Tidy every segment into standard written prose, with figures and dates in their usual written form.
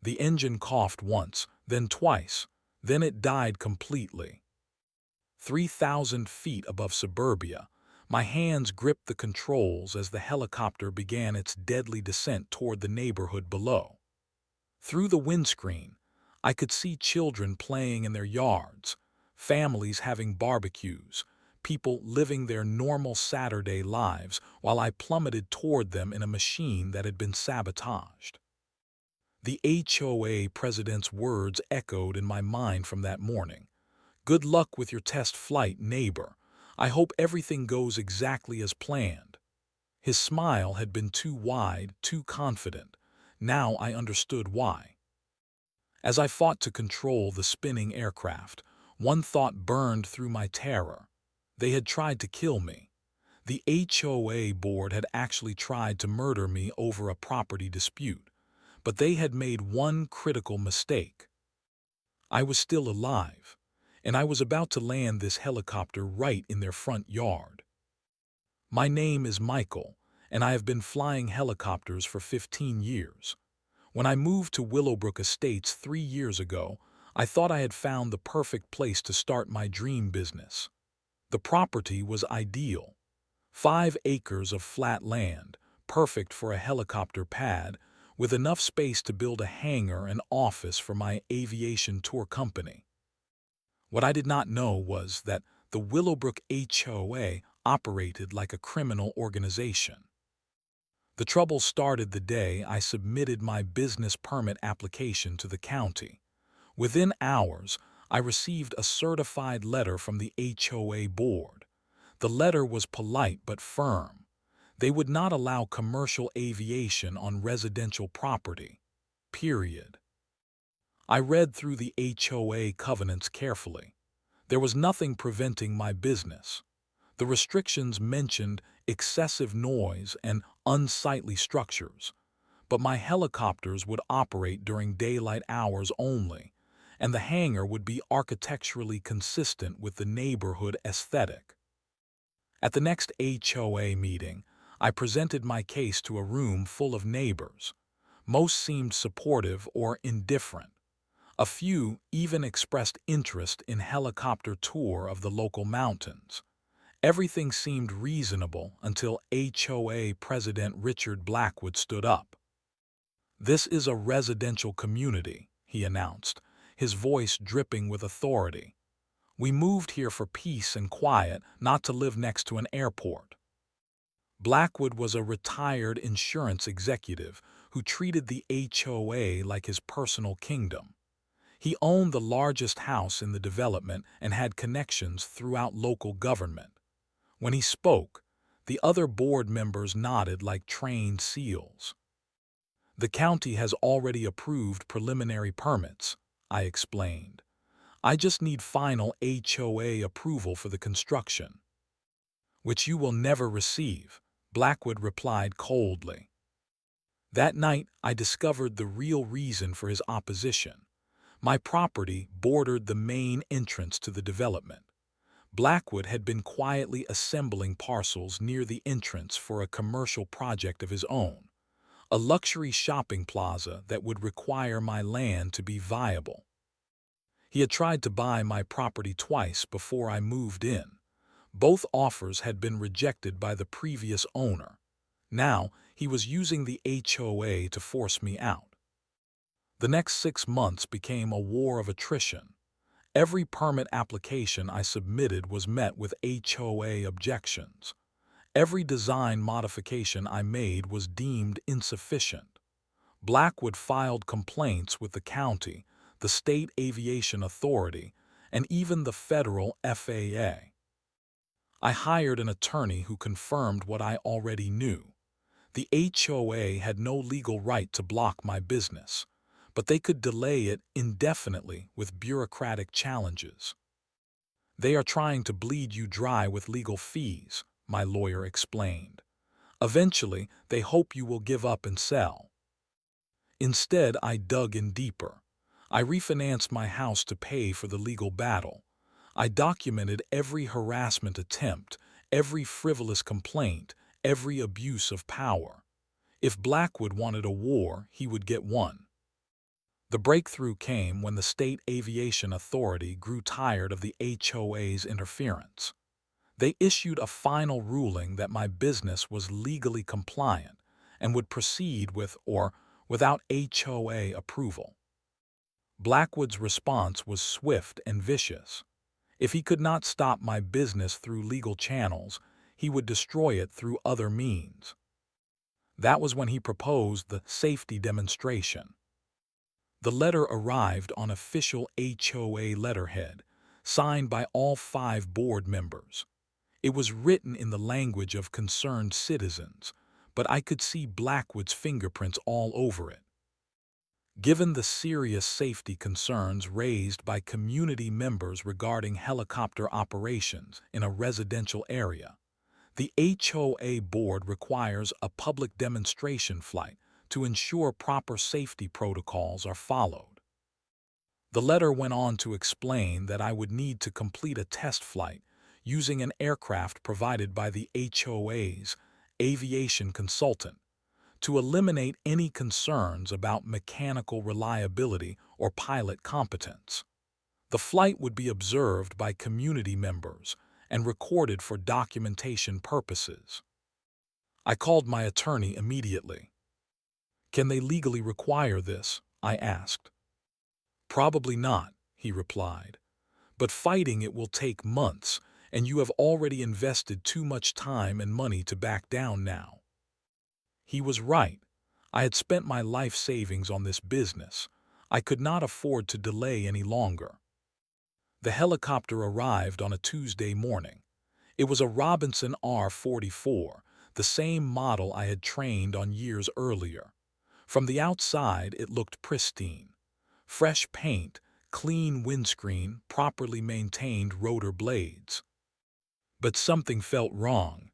The engine coughed once, then twice, then it died completely. 3,000 feet above suburbia, my hands gripped the controls as the helicopter began its deadly descent toward the neighborhood below. Through the windscreen, I could see children playing in their yards, families having barbecues, people living their normal Saturday lives while I plummeted toward them in a machine that had been sabotaged. The HOA president's words echoed in my mind from that morning. "Good luck with your test flight, neighbor. I hope everything goes exactly as planned." His smile had been too wide, too confident. Now I understood why. As I fought to control the spinning aircraft, one thought burned through my terror. They had tried to kill me. The HOA board had actually tried to murder me over a property dispute, but they had made one critical mistake. I was still alive, and I was about to land this helicopter right in their front yard. My name is Michael, and I have been flying helicopters for 15 years. When I moved to Willowbrook Estates 3 years ago, I thought I had found the perfect place to start my dream business. The property was ideal. 5 acres of flat land, perfect for a helicopter pad, with enough space to build a hangar and office for my aviation tour company. What I did not know was that the Willowbrook HOA operated like a criminal organization. The trouble started the day I submitted my business permit application to the county. Within hours, I received a certified letter from the HOA board. The letter was polite but firm. They would not allow commercial aviation on residential property. Period. I read through the HOA covenants carefully. There was nothing preventing my business. The restrictions mentioned excessive noise and unsightly structures, but my helicopters would operate during daylight hours only, and the hangar would be architecturally consistent with the neighborhood aesthetic. At the next HOA meeting, I presented my case to a room full of neighbors. Most seemed supportive or indifferent. A few even expressed interest in helicopter tour of the local mountains. Everything seemed reasonable until HOA President Richard Blackwood stood up. "This is a residential community," he announced, his voice dripping with authority. "We moved here for peace and quiet, not to live next to an airport." Blackwood was a retired insurance executive who treated the HOA like his personal kingdom. He owned the largest house in the development and had connections throughout local government. When he spoke, the other board members nodded like trained seals. "The county has already approved preliminary permits," I explained. "I just need final HOA approval for the construction." "Which you will never receive," Blackwood replied coldly. That night, I discovered the real reason for his opposition. My property bordered the main entrance to the development. Blackwood had been quietly assembling parcels near the entrance for a commercial project of his own, a luxury shopping plaza that would require my land to be viable. He had tried to buy my property twice before I moved in. Both offers had been rejected by the previous owner. Now, he was using the HOA to force me out. The next 6 months became a war of attrition. Every permit application I submitted was met with HOA objections. Every design modification I made was deemed insufficient. Blackwood filed complaints with the county, the State Aviation Authority, and even the federal FAA. I hired an attorney who confirmed what I already knew. The HOA had no legal right to block my business, but they could delay it indefinitely with bureaucratic challenges. "They are trying to bleed you dry with legal fees," my lawyer explained. "Eventually, they hope you will give up and sell." Instead, I dug in deeper. I refinanced my house to pay for the legal battle. I documented every harassment attempt, every frivolous complaint, every abuse of power. If Blackwood wanted a war, he would get one. The breakthrough came when the State Aviation Authority grew tired of the HOA's interference. They issued a final ruling that my business was legally compliant and would proceed with or without HOA approval. Blackwood's response was swift and vicious. If he could not stop my business through legal channels, he would destroy it through other means. That was when he proposed the safety demonstration. The letter arrived on official HOA letterhead, signed by all 5 board members. It was written in the language of concerned citizens, but I could see Blackwood's fingerprints all over it. Given the serious safety concerns raised by community members regarding helicopter operations in a residential area, the HOA board requires a public demonstration flight to ensure proper safety protocols are followed. The letter went on to explain that I would need to complete a test flight using an aircraft provided by the HOA's aviation consultant to eliminate any concerns about mechanical reliability or pilot competence. The flight would be observed by community members and recorded for documentation purposes. I called my attorney immediately. "Can they legally require this?" I asked. "Probably not," he replied. "But fighting it will take months, and you have already invested too much time and money to back down now." He was right. I had spent my life savings on this business. I could not afford to delay any longer. The helicopter arrived on a Tuesday morning. It was a Robinson R-44, the same model I had trained on years earlier. From the outside, it looked pristine. Fresh paint, clean windscreen, properly maintained rotor blades. But something felt wrong.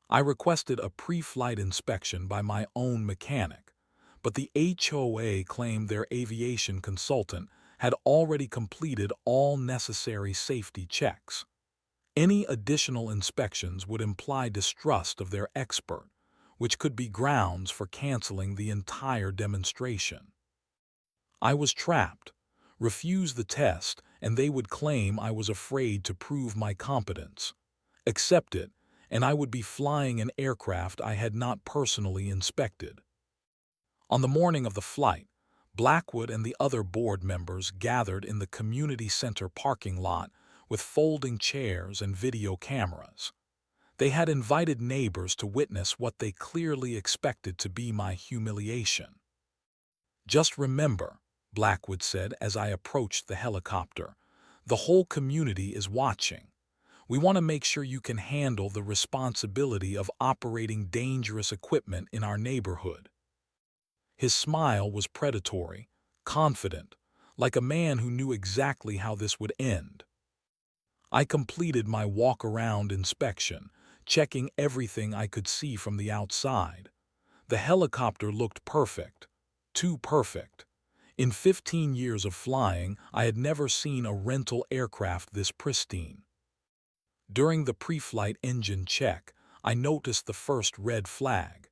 I requested a pre-flight inspection by my own mechanic, but the HOA claimed their aviation consultant had already completed all necessary safety checks. Any additional inspections would imply distrust of their expert, which could be grounds for canceling the entire demonstration. I was trapped. Refuse the test, and they would claim I was afraid to prove my competence. Accept it, and I would be flying an aircraft I had not personally inspected. On the morning of the flight, Blackwood and the other board members gathered in the community center parking lot with folding chairs and video cameras. They had invited neighbors to witness what they clearly expected to be my humiliation. "Just remember," Blackwood said as I approached the helicopter, "the whole community is watching. We want to make sure you can handle the responsibility of operating dangerous equipment in our neighborhood." His smile was predatory, confident, like a man who knew exactly how this would end. I completed my walk-around inspection, checking everything I could see from the outside. The helicopter looked perfect, too perfect. In 15 years of flying, I had never seen a rental aircraft this pristine. During the pre-flight engine check, I noticed the first red flag.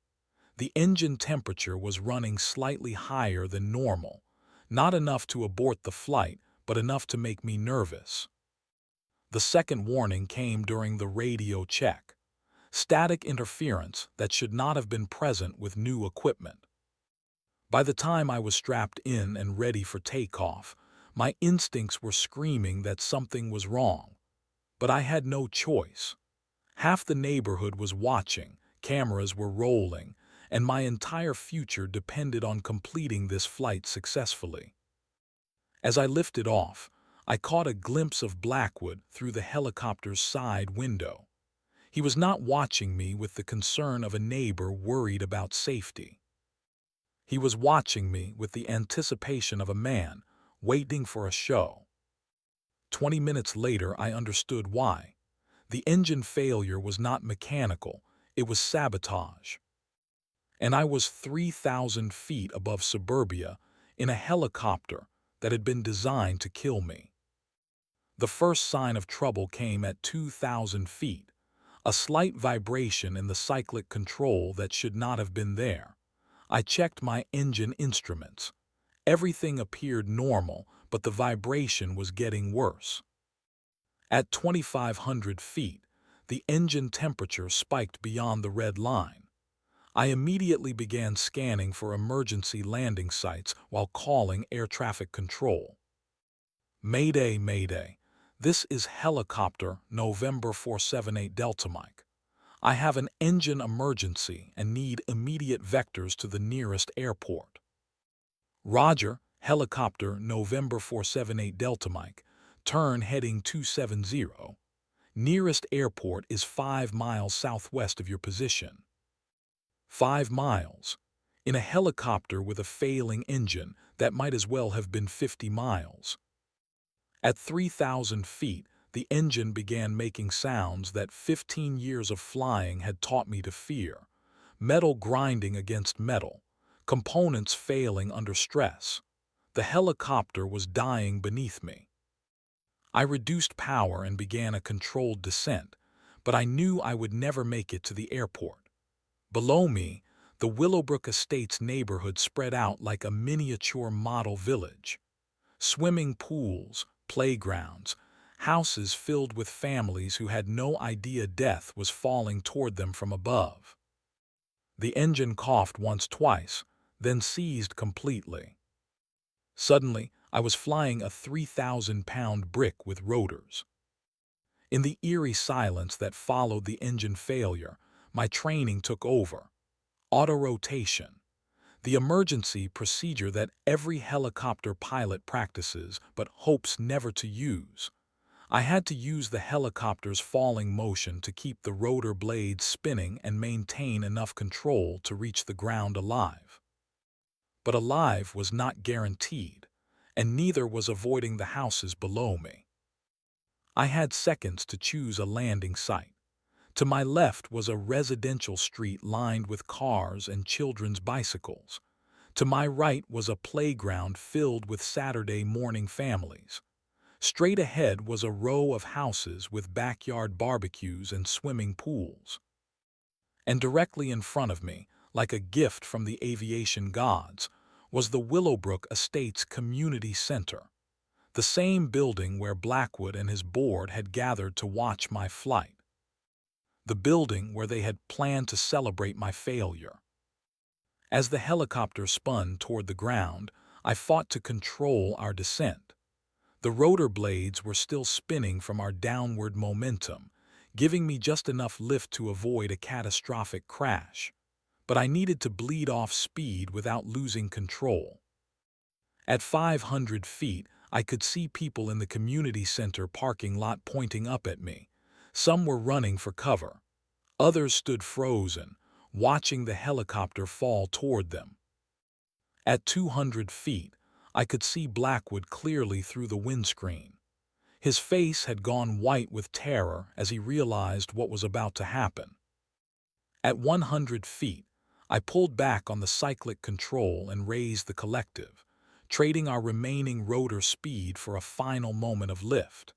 The engine temperature was running slightly higher than normal, not enough to abort the flight, but enough to make me nervous. The second warning came during the radio check. Static interference that should not have been present with new equipment. By the time I was strapped in and ready for takeoff, my instincts were screaming that something was wrong. But I had no choice. Half the neighborhood was watching, cameras were rolling, and my entire future depended on completing this flight successfully. As I lifted off, I caught a glimpse of Blackwood through the helicopter's side window. He was not watching me with the concern of a neighbor worried about safety. He was watching me with the anticipation of a man waiting for a show. 20 minutes later, I understood why. The engine failure was not mechanical, it was sabotage. And I was 3,000 feet above suburbia in a helicopter that had been designed to kill me. The first sign of trouble came at 2,000 feet, a slight vibration in the cyclic control that should not have been there. I checked my engine instruments. Everything appeared normal, but the vibration was getting worse. At 2,500 feet, the engine temperature spiked beyond the red line. I immediately began scanning for emergency landing sites while calling air traffic control. Mayday, Mayday. This is helicopter November 478 Delta Mike. I have an engine emergency and need immediate vectors to the nearest airport. Roger, helicopter November 478 Delta Mike. Turn heading 270. Nearest airport is 5 miles southwest of your position. 5 miles. In a helicopter with a failing engine, that might as well have been 50 miles. At 3,000 feet, the engine began making sounds that 15 years of flying had taught me to fear. Metal grinding against metal, components failing under stress. The helicopter was dying beneath me. I reduced power and began a controlled descent, but I knew I would never make it to the airport. Below me, the Willowbrook Estates neighborhood spread out like a miniature model village. Swimming pools, playgrounds, houses filled with families who had no idea death was falling toward them from above. The engine coughed once, twice, then ceased completely. Suddenly, I was flying a 3,000-pound brick with rotors. In the eerie silence that followed the engine failure, my training took over. Auto-rotation. The emergency procedure that every helicopter pilot practices but hopes never to use. I had to use the helicopter's falling motion to keep the rotor blades spinning and maintain enough control to reach the ground alive. But alive was not guaranteed, and neither was avoiding the houses below me. I had seconds to choose a landing site. To my left was a residential street lined with cars and children's bicycles. To my right was a playground filled with Saturday morning families. Straight ahead was a row of houses with backyard barbecues and swimming pools. And directly in front of me, like a gift from the aviation gods, was the Willowbrook Estates Community Center, the same building where Blackwood and his board had gathered to watch my flight. The building where they had planned to celebrate my failure. As the helicopter spun toward the ground, I fought to control our descent. The rotor blades were still spinning from our downward momentum, giving me just enough lift to avoid a catastrophic crash. But I needed to bleed off speed without losing control. At 500 feet, I could see people in the community center parking lot pointing up at me. Some were running for cover. Others stood frozen, watching the helicopter fall toward them. At 200 feet, I could see Blackwood clearly through the windscreen. His face had gone white with terror as he realized what was about to happen. At 100 feet, I pulled back on the cyclic control and raised the collective, trading our remaining rotor speed for a final moment of lift.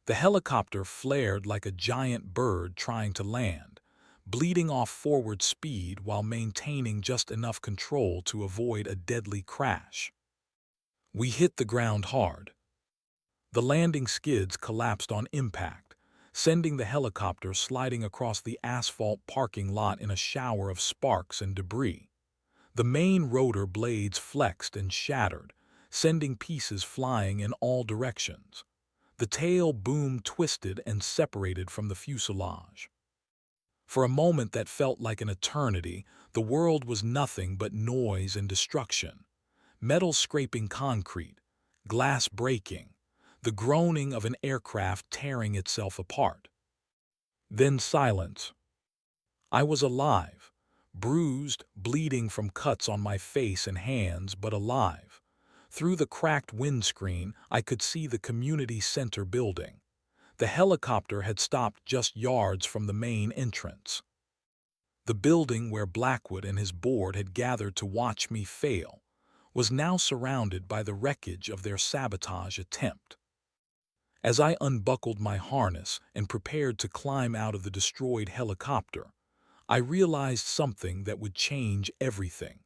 The helicopter flared like a giant bird trying to land, bleeding off forward speed while maintaining just enough control to avoid a deadly crash. We hit the ground hard. The landing skids collapsed on impact, sending the helicopter sliding across the asphalt parking lot in a shower of sparks and debris. The main rotor blades flexed and shattered, sending pieces flying in all directions. The tail boom twisted and separated from the fuselage. For a moment that felt like an eternity, the world was nothing but noise and destruction. Metal scraping concrete, glass breaking, the groaning of an aircraft tearing itself apart. Then silence. I was alive, bruised, bleeding from cuts on my face and hands, but alive. Through the cracked windscreen, I could see the community center building. The helicopter had stopped just yards from the main entrance. The building where Blackwood and his board had gathered to watch me fail was now surrounded by the wreckage of their sabotage attempt. As I unbuckled my harness and prepared to climb out of the destroyed helicopter, I realized something that would change everything.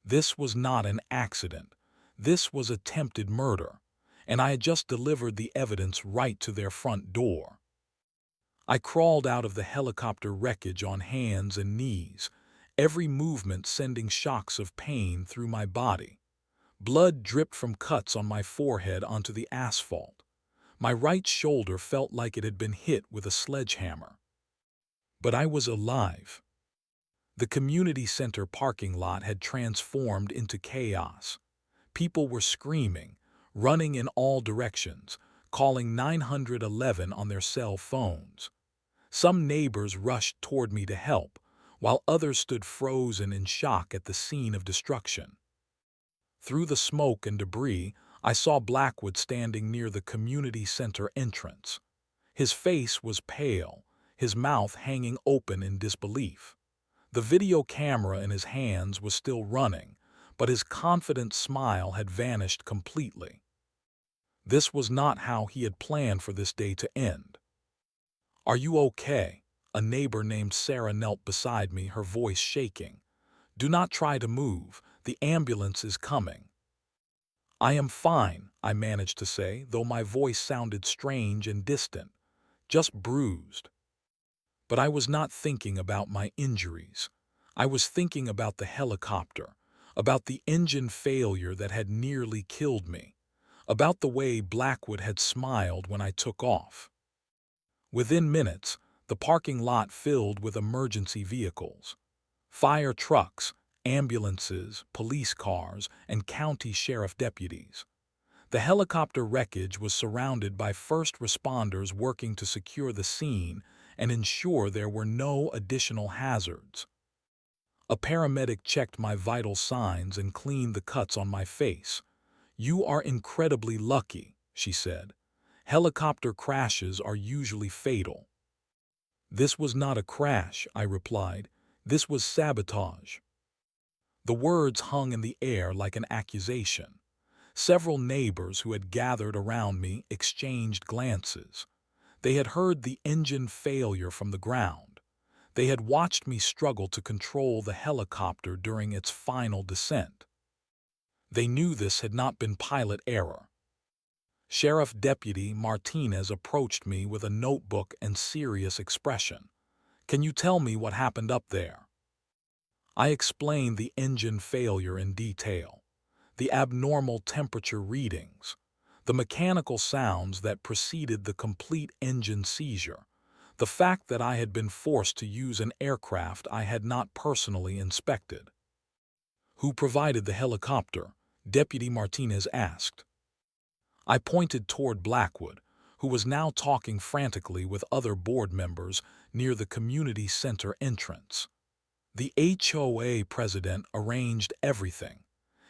This was not an accident. This was attempted murder, and I had just delivered the evidence right to their front door. I crawled out of the helicopter wreckage on hands and knees, every movement sending shocks of pain through my body. Blood dripped from cuts on my forehead onto the asphalt. My right shoulder felt like it had been hit with a sledgehammer. But I was alive. The community center parking lot had transformed into chaos. People were screaming, running in all directions, calling 911 on their cell phones. Some neighbors rushed toward me to help, while others stood frozen in shock at the scene of destruction. Through the smoke and debris, I saw Blackwood standing near the community center entrance. His face was pale, his mouth hanging open in disbelief. The video camera in his hands was still running, but his confident smile had vanished completely. This was not how he had planned for this day to end. "Are you okay?" A neighbor named Sarah knelt beside me, her voice shaking. "Do not try to move. The ambulance is coming." "I am fine," I managed to say, though my voice sounded strange and distant. "Just bruised." But I was not thinking about my injuries. I was thinking about the helicopter, about the engine failure that had nearly killed me, about the way Blackwood had smiled when I took off. Within minutes, the parking lot filled with emergency vehicles. Fire trucks, ambulances, police cars, and county sheriff deputies. The helicopter wreckage was surrounded by first responders working to secure the scene and ensure there were no additional hazards. A paramedic checked my vital signs and cleaned the cuts on my face. "You are incredibly lucky," she said. "Helicopter crashes are usually fatal." "This was not a crash," I replied. "This was sabotage." The words hung in the air like an accusation. Several neighbors who had gathered around me exchanged glances. They had heard the engine failure from the ground. They had watched me struggle to control the helicopter during its final descent. They knew this had not been pilot error. Sheriff Deputy Martinez approached me with a notebook and serious expression. "Can you tell me what happened up there?" I explained the engine failure in detail. The abnormal temperature readings, the mechanical sounds that preceded the complete engine seizure, the fact that I had been forced to use an aircraft I had not personally inspected. "Who provided the helicopter?" Deputy Martinez asked. I pointed toward Blackwood, who was now talking frantically with other board members near the community center entrance. "The HOA president arranged everything.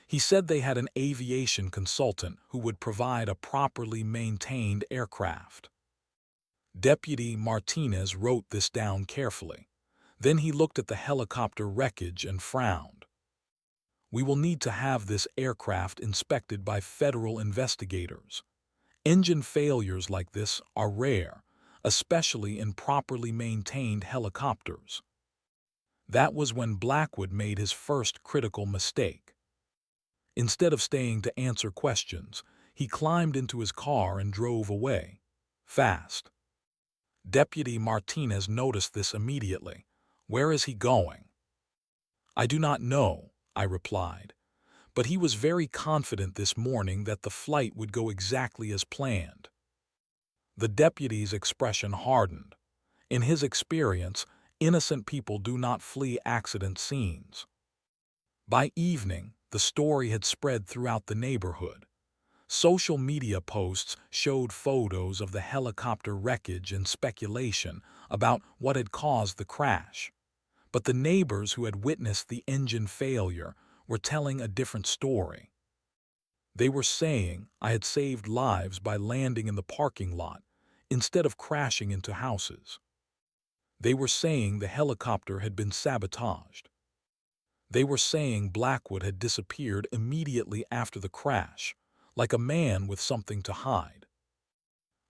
He said they had an aviation consultant who would provide a properly maintained aircraft." Deputy Martinez wrote this down carefully. Then he looked at the helicopter wreckage and frowned. "We will need to have this aircraft inspected by federal investigators. Engine failures like this are rare, especially in properly maintained helicopters." That was when Blackwood made his first critical mistake. Instead of staying to answer questions, he climbed into his car and drove away, fast. Deputy Martinez noticed this immediately. "Where is he going?" "I do not know," I replied, but he was very confident this morning that the flight would go exactly as planned. The deputy's expression hardened. In his experience, innocent people do not flee accident scenes. By evening, the story had spread throughout the neighborhood. Social media posts showed photos of the helicopter wreckage and speculation about what had caused the crash. But the neighbors who had witnessed the engine failure were telling a different story. They were saying I had saved lives by landing in the parking lot instead of crashing into houses. They were saying the helicopter had been sabotaged. They were saying Blackwood had disappeared immediately after the crash, like a man with something to hide.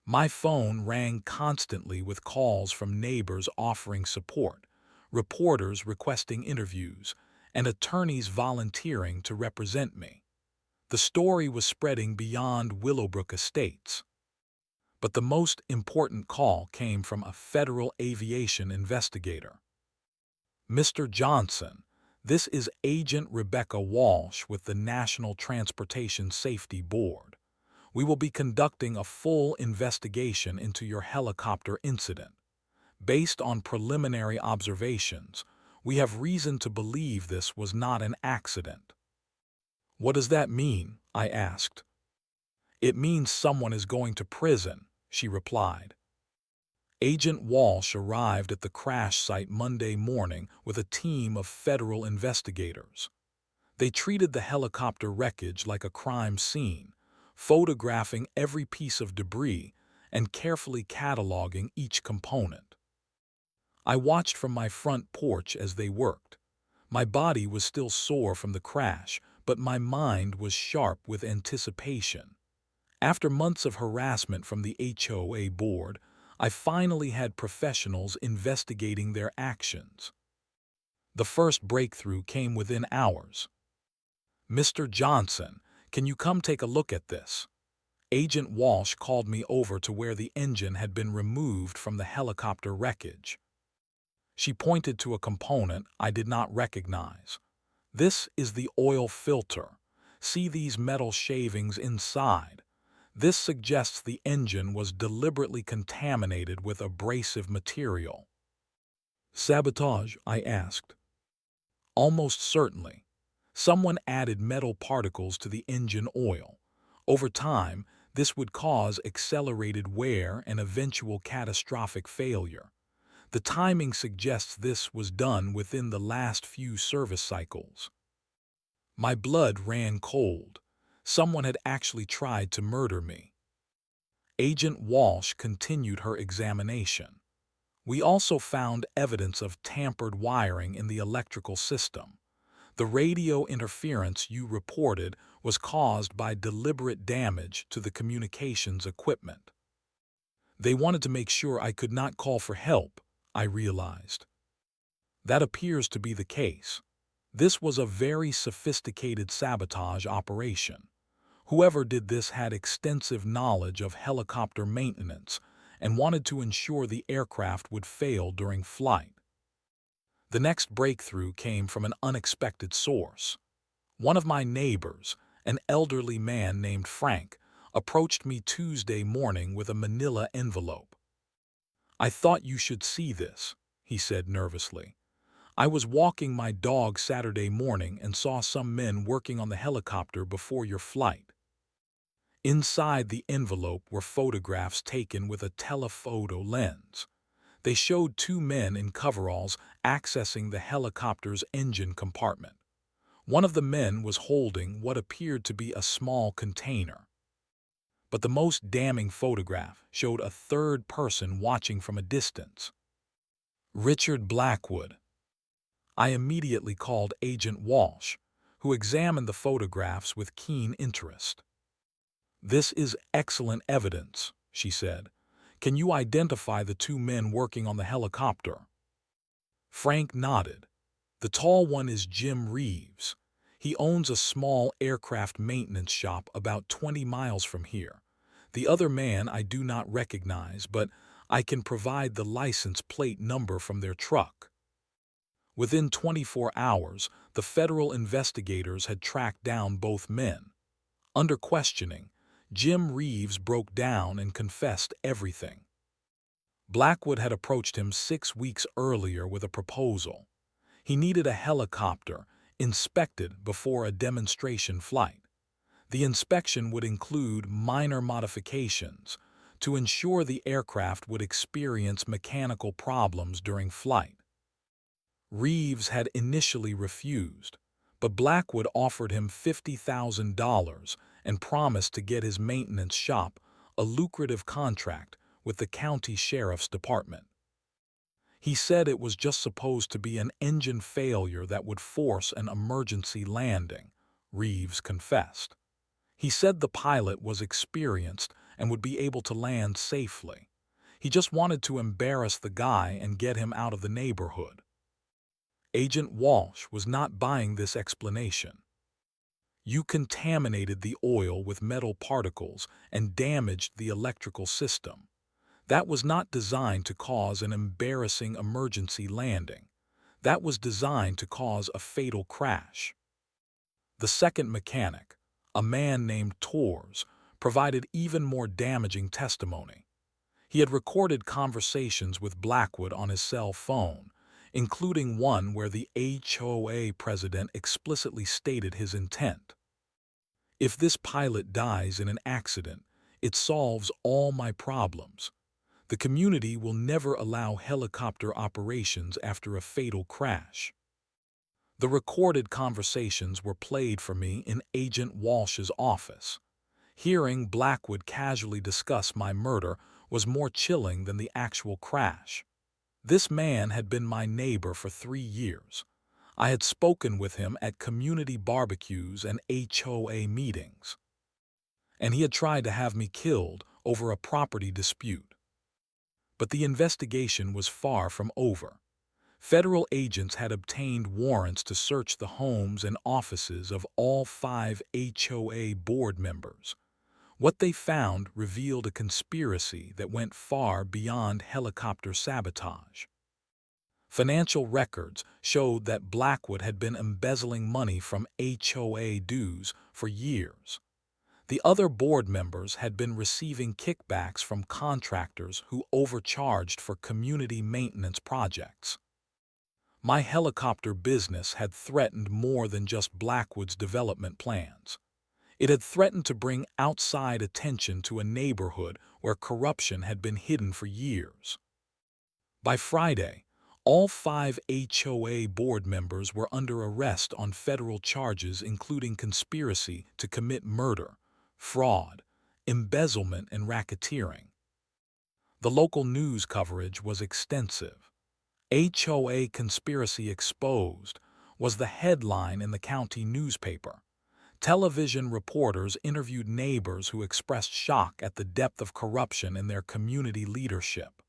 My phone rang constantly with calls from neighbors offering support, reporters requesting interviews, and attorneys volunteering to represent me. The story was spreading beyond Willowbrook Estates. But the most important call came from a federal aviation investigator. "Mr. Johnson, this is Agent Rebecca Walsh with the National Transportation Safety Board. We will be conducting a full investigation into your helicopter incident. Based on preliminary observations, we have reason to believe this was not an accident." "What does that mean?" I asked. "It means someone is going to prison," she replied. Agent Walsh arrived at the crash site Monday morning with a team of federal investigators. They treated the helicopter wreckage like a crime scene, photographing every piece of debris and carefully cataloging each component. I watched from my front porch as they worked. My body was still sore from the crash, but my mind was sharp with anticipation. After months of harassment from the HOA board, I finally had professionals investigating their actions. The first breakthrough came within hours. "Mr. Johnson, can you come take a look at this?" Agent Walsh called me over to where the engine had been removed from the helicopter wreckage. She pointed to a component I did not recognize. "This is the oil filter. See these metal shavings inside? This suggests the engine was deliberately contaminated with abrasive material." "Sabotage?" I asked. "Almost certainly. Someone added metal particles to the engine oil. Over time, this would cause accelerated wear and eventual catastrophic failure. The timing suggests this was done within the last few service cycles." My blood ran cold. Someone had actually tried to murder me. Agent Walsh continued her examination. "We also found evidence of tampered wiring in the electrical system. The radio interference you reported was caused by deliberate damage to the communications equipment." They wanted to make sure I could not call for help, I realized. That appears to be the case. This was a very sophisticated sabotage operation. Whoever did this had extensive knowledge of helicopter maintenance and wanted to ensure the aircraft would fail during flight. The next breakthrough came from an unexpected source. One of my neighbors, an elderly man named Frank, approached me Tuesday morning with a manila envelope. "I thought you should see this," he said nervously. "I was walking my dog Saturday morning and saw some men working on the helicopter before your flight." Inside the envelope were photographs taken with a telephoto lens. They showed two men in coveralls accessing the helicopter's engine compartment. One of the men was holding what appeared to be a small container. But the most damning photograph showed a third person watching from a distance. Richard Blackwood. I immediately called Agent Walsh, who examined the photographs with keen interest. "This is excellent evidence," she said. "Can you identify the two men working on the helicopter?" Frank nodded. "The tall one is Jim Reeves. He owns a small aircraft maintenance shop about 20 miles from here. The other man I do not recognize, but I can provide the license plate number from their truck." Within 24 hours, the federal investigators had tracked down both men. Under questioning, Jim Reeves broke down and confessed everything. Blackwood had approached him 6 weeks earlier with a proposal. He needed a helicopter inspected before a demonstration flight. The inspection would include minor modifications to ensure the aircraft would experience mechanical problems during flight. Reeves had initially refused, but Blackwood offered him $50,000 and promised to get his maintenance shop a lucrative contract with the county sheriff's department. He said it was just supposed to be an engine failure that would force an emergency landing, Reeves confessed. He said the pilot was experienced and would be able to land safely. He just wanted to embarrass the guy and get him out of the neighborhood. Agent Walsh was not buying this explanation. You contaminated the oil with metal particles and damaged the electrical system. That was not designed to cause an embarrassing emergency landing. That was designed to cause a fatal crash. The second mechanic, a man named Torres, provided even more damaging testimony. He had recorded conversations with Blackwood on his cell phone, including one where the HOA president explicitly stated his intent. If this pilot dies in an accident, it solves all my problems. The community will never allow helicopter operations after a fatal crash. The recorded conversations were played for me in Agent Walsh's office. Hearing Blackwood casually discuss my murder was more chilling than the actual crash. This man had been my neighbor for 3 years. I had spoken with him at community barbecues and HOA meetings. And he had tried to have me killed over a property dispute. But the investigation was far from over. Federal agents had obtained warrants to search the homes and offices of all 5 HOA board members. What they found revealed a conspiracy that went far beyond helicopter sabotage. Financial records showed that Blackwood had been embezzling money from HOA dues for years. The other board members had been receiving kickbacks from contractors who overcharged for community maintenance projects. My helicopter business had threatened more than just Blackwood's development plans. It had threatened to bring outside attention to a neighborhood where corruption had been hidden for years. By Friday, all 5 HOA board members were under arrest on federal charges including conspiracy to commit murder, fraud, embezzlement, and racketeering. The local news coverage was extensive. HOA Conspiracy Exposed was the headline in the county newspaper. Television reporters interviewed neighbors who expressed shock at the depth of corruption in their community leadership.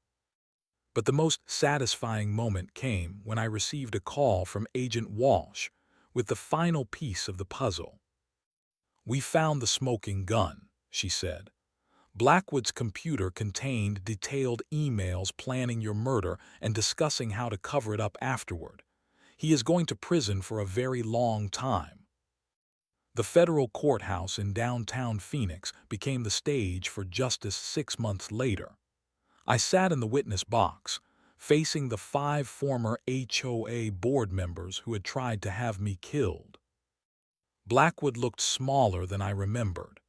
But the most satisfying moment came when I received a call from Agent Walsh with the final piece of the puzzle. "We found the smoking gun," she said. "Blackwood's computer contained detailed emails planning your murder and discussing how to cover it up afterward. He is going to prison for a very long time." The federal courthouse in downtown Phoenix became the stage for justice 6 months later. I sat in the witness box, facing the 5 former HOA board members who had tried to have me killed. Blackwood looked smaller than I remembered.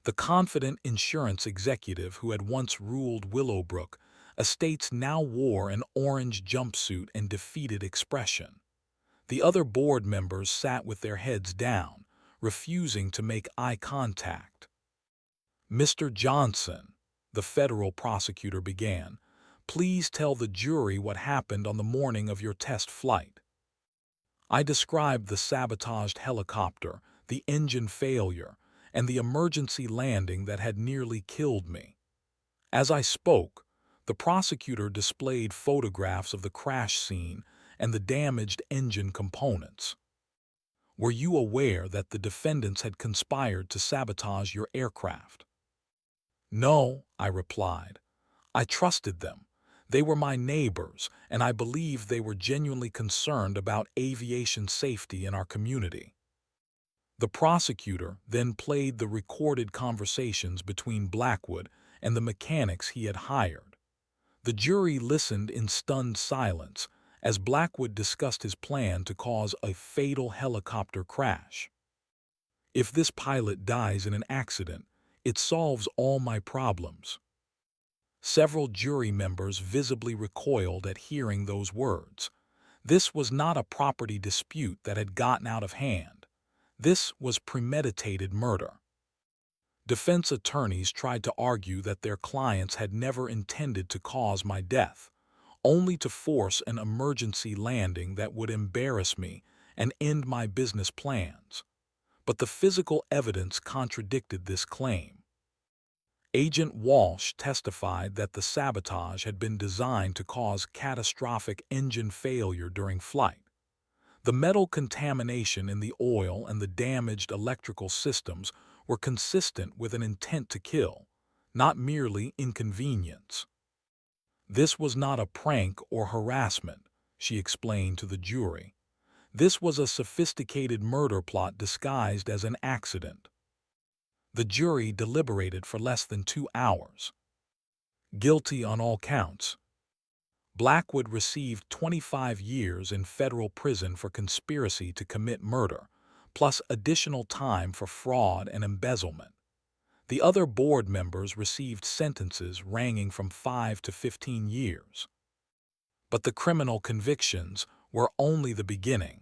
The confident insurance executive who had once ruled Willowbrook Estates now wore an orange jumpsuit and defeated expression. The other board members sat with their heads down, refusing to make eye contact. "Mr. Johnson," the federal prosecutor began, "please tell the jury what happened on the morning of your test flight." I described the sabotaged helicopter, the engine failure, and the emergency landing that had nearly killed me. As I spoke, the prosecutor displayed photographs of the crash scene and the damaged engine components. "Were you aware that the defendants had conspired to sabotage your aircraft?" "No," I replied. "I trusted them. They were my neighbors, and I believed they were genuinely concerned about aviation safety in our community." The prosecutor then played the recorded conversations between Blackwood and the mechanics he had hired. The jury listened in stunned silence as Blackwood discussed his plan to cause a fatal helicopter crash. "If this pilot dies in an accident, it solves all my problems." Several jury members visibly recoiled at hearing those words. This was not a property dispute that had gotten out of hand. This was premeditated murder. Defense attorneys tried to argue that their clients had never intended to cause my death, only to force an emergency landing that would embarrass me and end my business plans. But the physical evidence contradicted this claim. Agent Walsh testified that the sabotage had been designed to cause catastrophic engine failure during flight. The metal contamination in the oil and the damaged electrical systems were consistent with an intent to kill, not merely inconvenience. This was not a prank or harassment, she explained to the jury. This was a sophisticated murder plot disguised as an accident. The jury deliberated for less than 2 hours. Guilty on all counts. Blackwood received 25 years in federal prison for conspiracy to commit murder, plus additional time for fraud and embezzlement. The other board members received sentences ranging from 5 to 15 years. But the criminal convictions were only the beginning.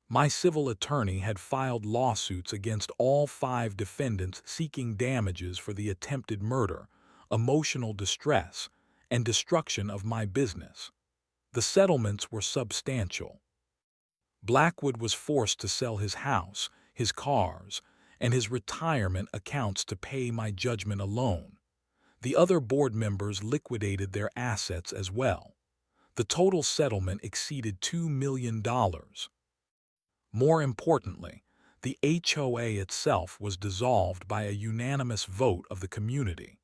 My civil attorney had filed lawsuits against all 5 defendants seeking damages for the attempted murder, emotional distress, and destruction of my business. The settlements were substantial. Blackwood was forced to sell his house, his cars, and his retirement accounts to pay my judgment alone. The other board members liquidated their assets as well. The total settlement exceeded $2 million. More importantly, the HOA itself was dissolved by a unanimous vote of the community.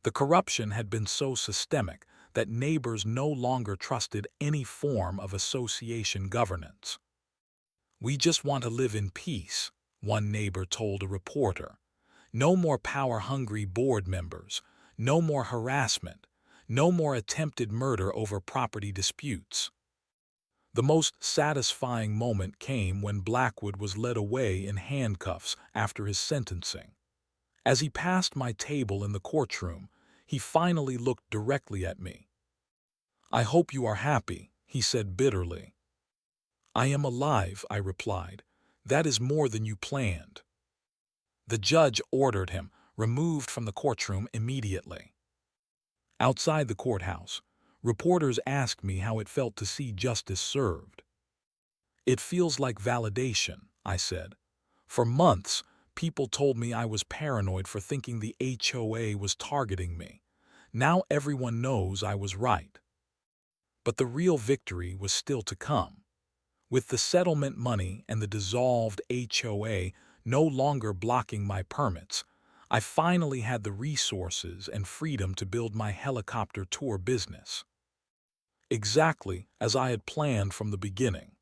The corruption had been so systemic that neighbors no longer trusted any form of association governance. "We just want to live in peace," one neighbor told a reporter. "No more power-hungry board members, no more harassment, no more attempted murder over property disputes." The most satisfying moment came when Blackwood was led away in handcuffs after his sentencing. As he passed my table in the courtroom, he finally looked directly at me. "I hope you are happy," he said bitterly. "I am alive," I replied. "That is more than you planned." The judge ordered him removed from the courtroom immediately. Outside the courthouse, reporters asked me how it felt to see justice served. "It feels like validation," I said. "For months, people told me I was paranoid for thinking the HOA was targeting me. Now everyone knows I was right." But the real victory was still to come. With the settlement money and the dissolved HOA no longer blocking my permits, I finally had the resources and freedom to build my helicopter tour business. Exactly as I had planned from the beginning.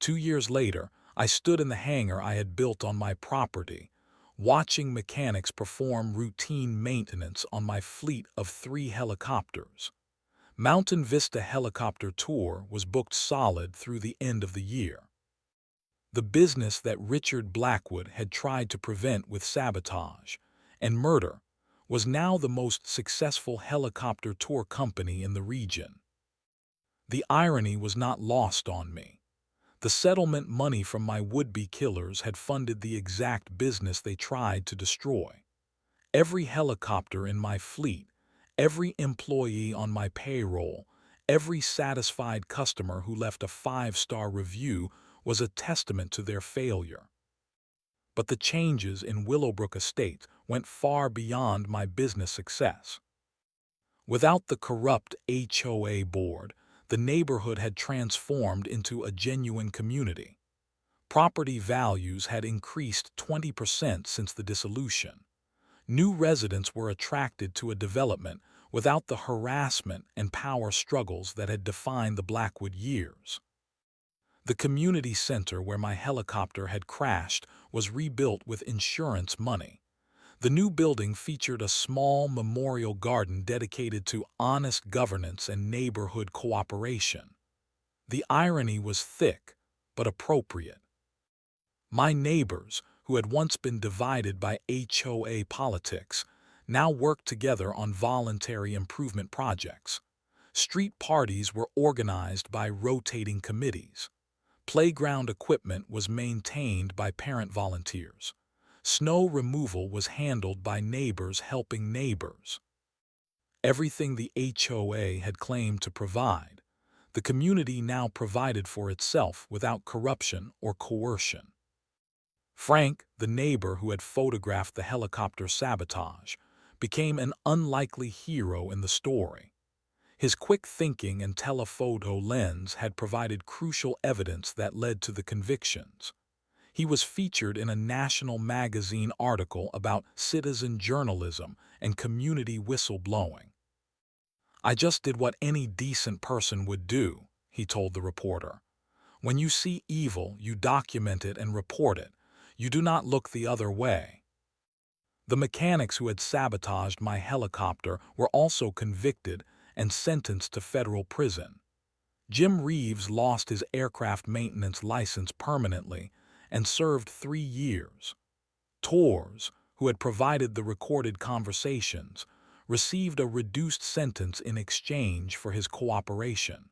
2 years later, I stood in the hangar I had built on my property, watching mechanics perform routine maintenance on my fleet of 3 helicopters. Mountain Vista Helicopter Tour was booked solid through the end of the year. The business that Richard Blackwood had tried to prevent with sabotage and murder was now the most successful helicopter tour company in the region. The irony was not lost on me. The settlement money from my would-be killers had funded the exact business they tried to destroy. Every helicopter in my fleet, every employee on my payroll, every satisfied customer who left a 5-star review was a testament to their failure. But the changes in Willowbrook Estates went far beyond my business success. Without the corrupt HOA board, the neighborhood had transformed into a genuine community. Property values had increased 20% since the dissolution. New residents were attracted to a development without the harassment and power struggles that had defined the Blackwood years. The community center where my helicopter had crashed was rebuilt with insurance money. The new building featured a small memorial garden dedicated to honest governance and neighborhood cooperation. The irony was thick, but appropriate. My neighbors, who had once been divided by HOA politics, now worked together on voluntary improvement projects. Street parties were organized by rotating committees. Playground equipment was maintained by parent volunteers. Snow removal was handled by neighbors helping neighbors. Everything the HOA had claimed to provide, the community now provided for itself without corruption or coercion. Frank, the neighbor who had photographed the helicopter sabotage, became an unlikely hero in the story. His quick thinking and telephoto lens had provided crucial evidence that led to the convictions. He was featured in a national magazine article about citizen journalism and community whistleblowing. "I just did what any decent person would do," he told the reporter. "When you see evil, you document it and report it. You do not look the other way." The mechanics who had sabotaged my helicopter were also convicted and sentenced to federal prison. Jim Reeves lost his aircraft maintenance license permanently and served 3 years. Torres, who had provided the recorded conversations, received a reduced sentence in exchange for his cooperation.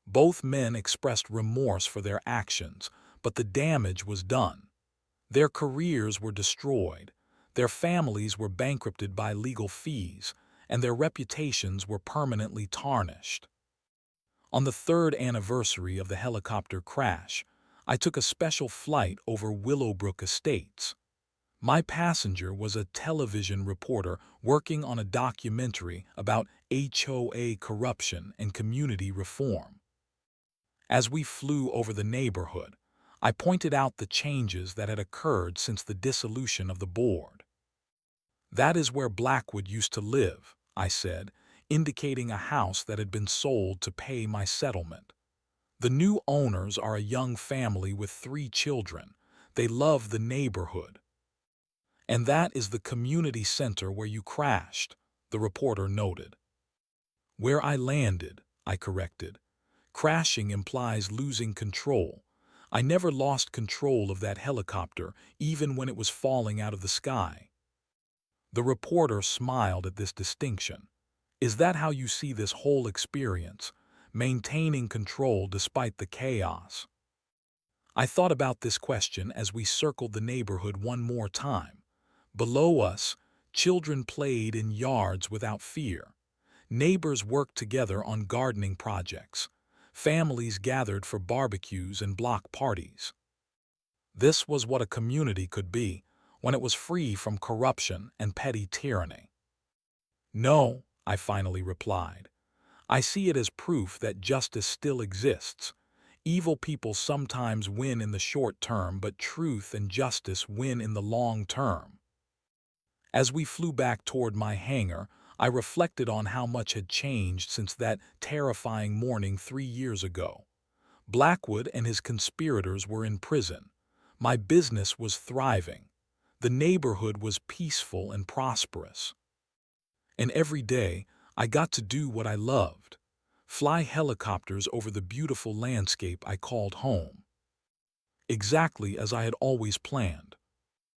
Both men expressed remorse for their actions, but the damage was done. Their careers were destroyed, their families were bankrupted by legal fees, and their reputations were permanently tarnished. On the 3rd anniversary of the helicopter crash, I took a special flight over Willowbrook Estates. My passenger was a television reporter working on a documentary about HOA corruption and community reform. As we flew over the neighborhood, I pointed out the changes that had occurred since the dissolution of the board. "That is where Blackwood used to live," I said, indicating a house that had been sold to pay my settlement. "The new owners are a young family with 3 children. They love the neighborhood." "And that is the community center where you crashed," the reporter noted. "Where I landed," I corrected. "Crashing implies losing control. I never lost control of that helicopter, even when it was falling out of the sky." The reporter smiled at this distinction. "Is that how you see this whole experience, maintaining control despite the chaos?" I thought about this question as we circled the neighborhood one more time. Below us, children played in yards without fear. Neighbors worked together on gardening projects. Families gathered for barbecues and block parties. This was what a community could be when it was free from corruption and petty tyranny. "No," I finally replied. "I see it as proof that justice still exists. Evil people sometimes win in the short term, but truth and justice win in the long term." As we flew back toward my hangar, I reflected on how much had changed since that terrifying morning 3 years ago. Blackwood and his conspirators were in prison. My business was thriving. The neighborhood was peaceful and prosperous. And every day, I got to do what I loved: fly helicopters over the beautiful landscape I called home. Exactly as I had always planned.